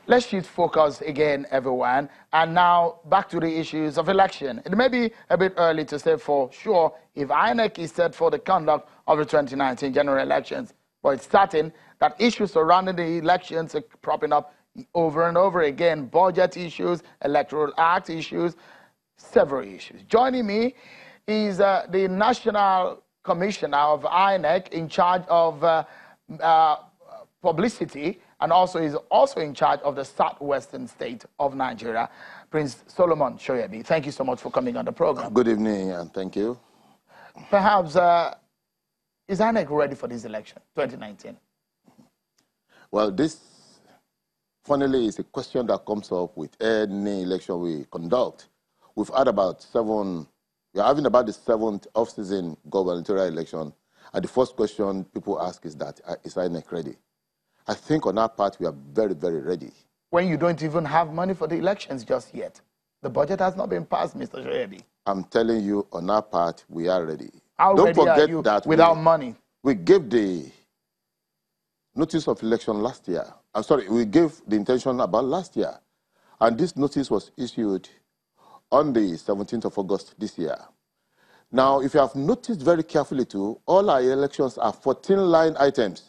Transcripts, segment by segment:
Let's shift focus again, everyone. And now back to the issues of election. It may be a bit early to say for sure if INEC is set for the conduct of the 2019 general elections, but it's certain that issues surrounding the elections are cropping up over and over again. Budget issues, electoral act issues, several issues. Joining me is the National Commissioner of INEC in charge of publicity, and also is also in charge of the southwestern state of Nigeria, Prince Solomon Soyebi. Thank you so much for coming on the program. Good evening, and thank you. Perhaps, is INEC ready for this election, 2019? Well, this, funnily, is a question that comes up with any election we conduct. We've had about we're having about the 7th off-season gubernatorial election, and the first question people ask is that, is INEC ready? I think on our part, we are very, very ready. When you don't even have money for the elections just yet. The budget has not been passed, Mr. Soyebi. I'm telling you, on our part, we are ready. How Don't ready forget are you that without money? We gave the notice of election last year. I'm sorry, we gave the intention about last year. And this notice was issued on the 17th of August this year. Now, if you have noticed very carefully too, all our elections are 14-line items.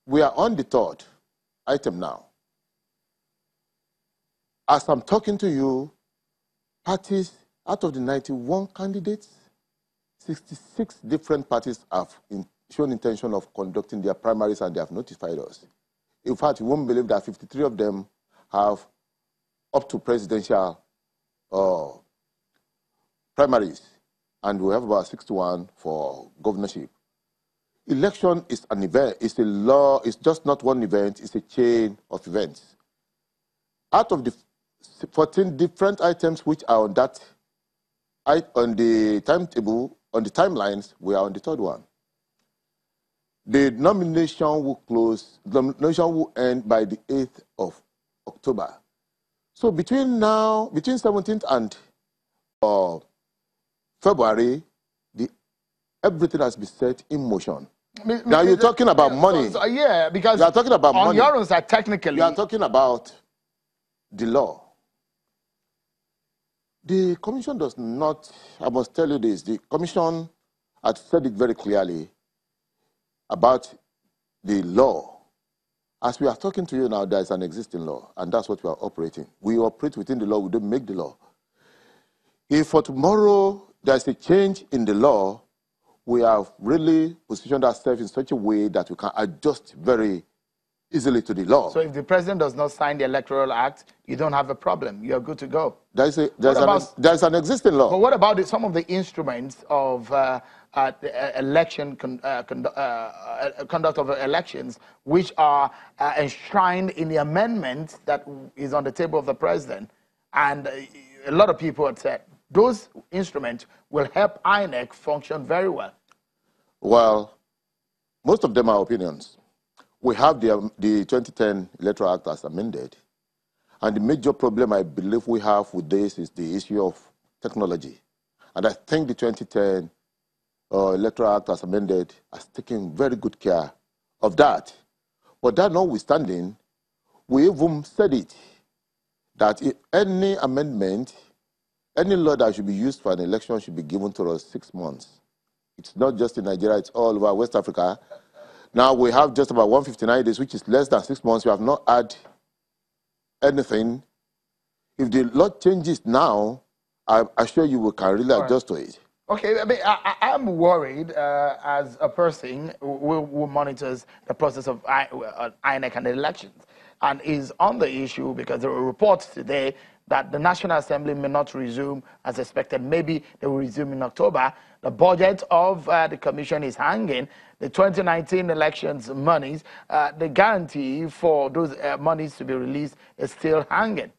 We are on the 3rd item now. As I'm talking to you, parties, out of the 91 candidates, 66 different parties have shown intention of conducting their primaries, and they have notified us. In fact, you won't believe that 53 of them have up to presidential primaries, and we have about 61 for governorship. Election is an event, it's a law, it's just not one event, it's a chain of events. Out of the 14 different items which are on that, on the timetable, on the timelines, we are on the 3rd one. The nomination will end by the 8th of October. So between 17th and February, everything has been set in motion. Now you're talking about money. Yeah, because you are talking about on money. your own side, technically. You are talking about the law. The commission does not, I must tell you this, the commission had said it very clearly about the law. As we are talking to you now, there is an existing law, and that's what we are operating. We operate within the law, we don't make the law. If for tomorrow there's a change in the law, we have really positioned ourselves in such a way that we can adjust very easily to the law. So if the president does not sign the Electoral Act, you don't have a problem. You're good to go. There's an existing law. But what about some of the instruments of the conduct of elections, which are enshrined in the amendment that is on the table of the president? And a lot of people have said those instruments will help INEC function very well. Well, most of them are opinions. We have the 2010 Electoral Act as amended. And the major problem I believe we have with this is the issue of technology. And I think the 2010 Electoral Act as amended has taken very good care of that. But that notwithstanding, we even said it, that any amendment, any law that should be used for an election should be given to us 6 months. It's not just in Nigeria, it's all over West Africa. Now we have just about 159 days, which is less than 6 months. We have not had anything. If the law changes now, I assure you we can really adjust to it. Okay, I mean, I'm worried as a person who monitors the process of INEC and the elections, and is on the issue because there were reports today that the National Assembly may not resume as expected. Maybe they will resume in October. The budget of the commission is hanging. The 2019 elections monies, the guarantee for those monies to be released is still hanging.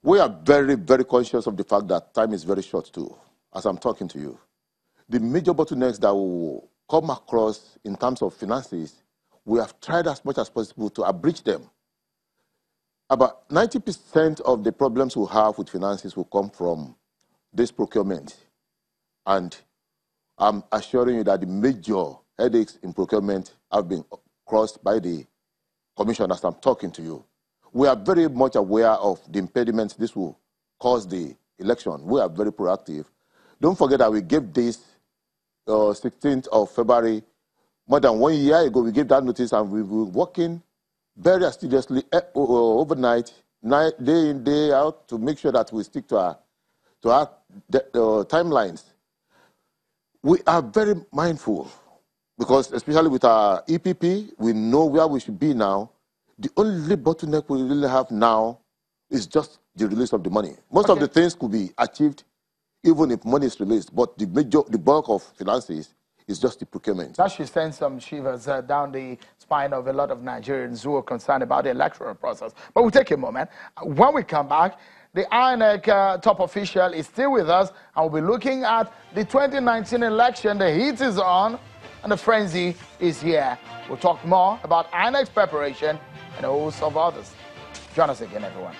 We are very, very conscious of the fact that time is very short too, as I'm talking to you. The major bottlenecks that will come across in terms of finances, we have tried as much as possible to abridge them. About 90% of the problems we have with finances will come from this procurement. And I'm assuring you that the major headaches in procurement have been crossed by the commission as I'm talking to you. We are very much aware of the impediments this will cause the election. We are very proactive. Don't forget that we gave this 16th of February, more than 1 year ago, we gave that notice, and we were working very assiduously overnight, day in, day out, to make sure that we stick to our timelines. We are very mindful, because especially with our EPP, we know where we should be now. The only bottleneck we really have now is just the release of the money. Most of the things could be achieved even if money is released, but the bulk of finances is just the procurement. That should send some shivers down the spine of a lot of Nigerians who are concerned about the electoral process. But we'll take a moment. When we come back, the INEC top official is still with us, and we'll be looking at the 2019 election. The heat is on, and the frenzy is here. We'll talk more about INEC's preparation and a host of others. Join us again, everyone.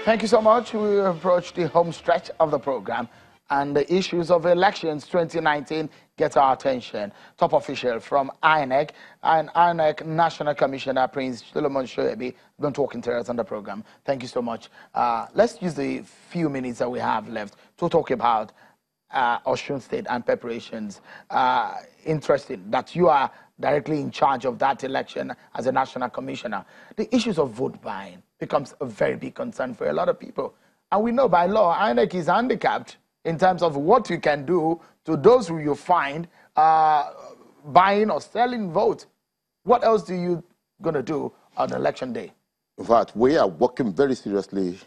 Thank you so much. We approach the home stretch of the program, and the issues of elections 2019 get our attention. Top official from INEC and INEC National Commissioner Prince Solomon Soyebi has been talking to us on the program. Thank you so much. Let's use the few minutes that we have left to talk about Osun State and preparations. Interesting that you are directly in charge of that election as a national commissioner. The issues of vote buying becomes a very big concern for a lot of people. And we know by law, INEC is handicapped in terms of what you can do to those who you find buying or selling votes. What else are you going to do on election day? In fact, we are working very seriously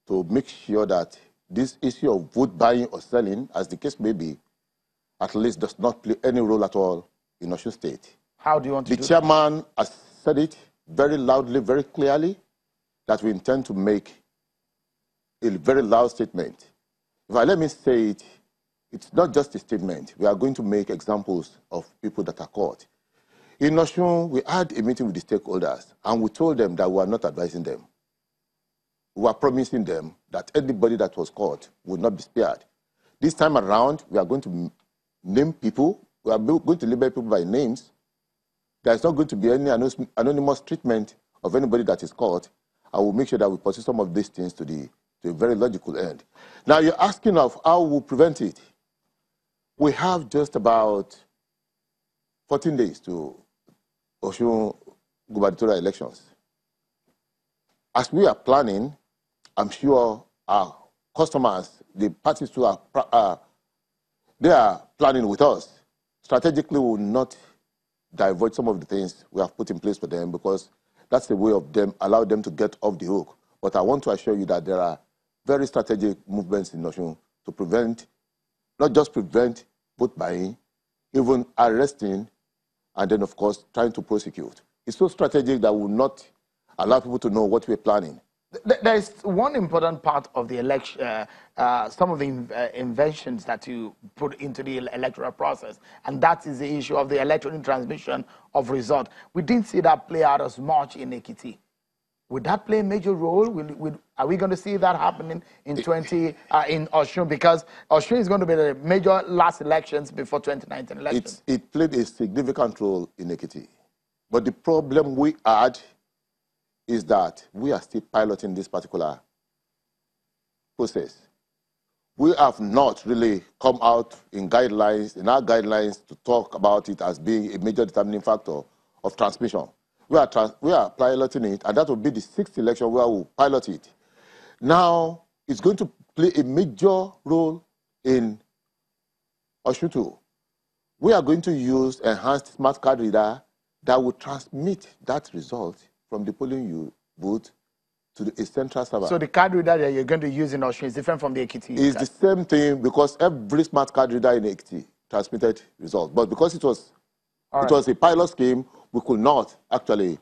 to make sure that this issue of vote buying or selling, as the case may be, at least does not play any role at all in Osun State. How do you want to do that? The chairman has said it very loudly, very clearly, that we intend to make a very loud statement. If I let me say it, it's not just a statement. We are going to make examples of people that are caught. In Osun, we had a meeting with the stakeholders, and we told them that we are not advising them. We are promising them that anybody that was caught would not be spared. This time around, we are going to name people. We are going to label people by names. There is not going to be any anonymous treatment of anybody that is caught. I will make sure that we pursue some of these things to a very logical end. Now, you're asking of how we'll prevent it. We have just about 14 days to Osun gubernatorial elections. As we are planning, I'm sure our customers, the parties who are they are planning with us. Strategically, we will not divert some of the things we have put in place for them, because that's the way of them, allow them to get off the hook. But I want to assure you that there are very strategic movements in Osun to prevent, not just prevent vote buying, even arresting, and then, of course, trying to prosecute. It's so strategic that will not allow people to know what we're planning. There is one important part of the election, some of the inventions that you put into the electoral process, and that is the issue of the electronic transmission of result. We didn't see that play out as much in Ekiti. Would that play a major role? Are we going to see that happening in in Osun? Because Osun is going to be the major last elections before 2019 elections. It played a significant role in Ekiti. But the problem we had is that we are still piloting this particular process. We have not really come out in our guidelines to talk about it as being a major determining factor of transmission. We are piloting it, and that will be the 6th election where we'll pilot it. Now, it's going to play a major role in Osun too. We are going to use enhanced smart card reader that will transmit that result from the polling booth to a central server. So the card reader that you're going to use in Osun is different from the Ekiti? It's the same thing, because every smart card reader in Ekiti transmitted results. But because it was a pilot scheme, we could not actually.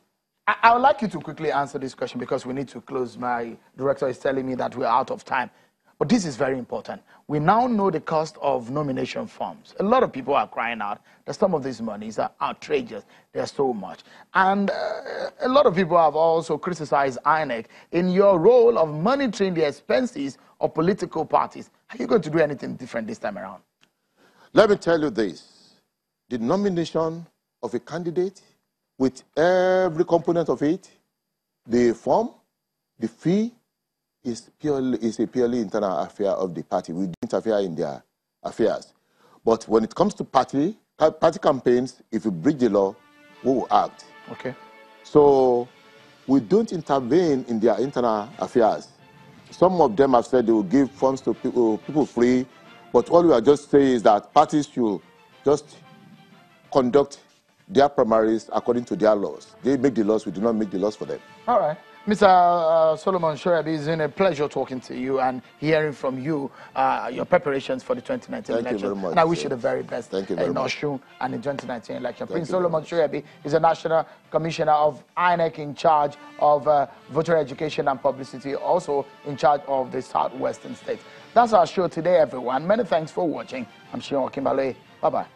I would like you to quickly answer this question, because we need to close. My director is telling me that we're out of time. But this is very important. We now know the cost of nomination forms. A lot of people are crying out that some of these monies are outrageous. There's so much. And a lot of people have also criticized INEC in your role of monitoring the expenses of political parties. Are you going to do anything different this time around? Let me tell you this. The nomination of a candidate with every component of it. The form, the fee is a purely internal affair of the party. We don't interfere in their affairs. But when it comes to party campaigns, if you breach the law, we will act. Okay. So we don't intervene in their internal affairs. Some of them have said they will give funds to people free, but all we are just saying is that parties should just conduct their primaries according to their laws. They make the laws, we do not make the laws for them. All right. Mr. Solomon Soyebi, it's been a pleasure talking to you and hearing from you your preparations for the 2019 election. Thank you very much. And I wish you the very best in Osun and the 2019 election. Prince Solomon Soyebi is a National Commissioner of INEC in charge of voter education and publicity, also in charge of the Southwestern states. That's our show today, everyone. Many thanks for watching. I'm Shion Kimbale. Bye-bye.